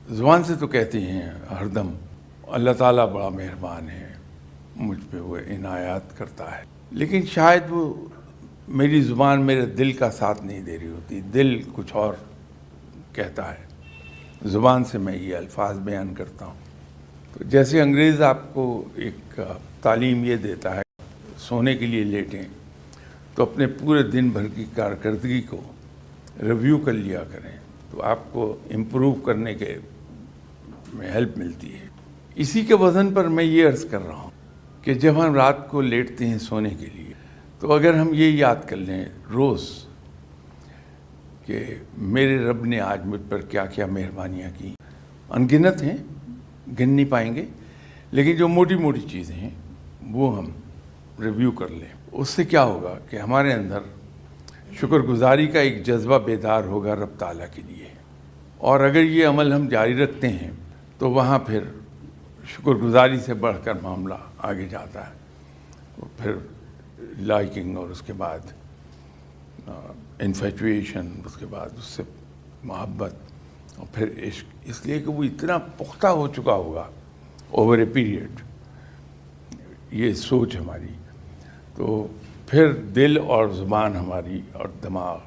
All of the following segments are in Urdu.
زبان سے تو کہتے ہیں ہر دم اللہ تعالیٰ بڑا مہربان ہے، مجھ پہ وہ عنایات کرتا ہے، لیکن شاید وہ میری زبان میرے دل کا ساتھ نہیں دے رہی ہوتی، دل کچھ اور کہتا ہے، زبان سے میں یہ الفاظ بیان کرتا ہوں۔ تو جیسے انگریز آپ کو ایک تعلیم یہ دیتا ہے سونے کے لیے لیٹیں تو اپنے پورے دن بھر کی کارکردگی کو ریویو کر لیا کریں، تو آپ کو امپروو کرنے کے میں ہیلپ ملتی ہے۔ اسی کے وزن پر میں یہ عرض کر رہا ہوں کہ جب ہم رات کو لیٹتے ہیں سونے کے لیے تو اگر ہم یہ یاد کر لیں روز کہ میرے رب نے آج مجھ پر کیا کیا مہربانیاں کی، انگنت ہیں، گن نہیں پائیں گے، لیکن جو موٹی موٹی چیزیں ہیں وہ ہم ریویو کر لیں، اس سے کیا ہوگا کہ ہمارے اندر شکر گزاری کا ایک جذبہ بیدار ہوگا رب تعالیٰ کے لیے، اور اگر یہ عمل ہم جاری رکھتے ہیں تو وہاں پھر شکر گزاری سے بڑھ کر معاملہ آگے جاتا ہے، پھر لائکنگ، اور اس کے بعد انفیچویشن، اس کے بعد اس سے محبت، اور پھر عشق، اس لیے کہ وہ اتنا پختہ ہو چکا ہوگا اوور اے پیریڈ یہ سوچ ہماری، تو پھر دل اور زبان ہماری اور دماغ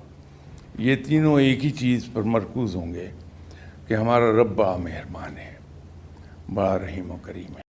یہ تینوں ایک ہی چیز پر مرکوز ہوں گے کہ ہمارا رب بڑا مہربان ہے، بڑا رحیم و کریم ہے۔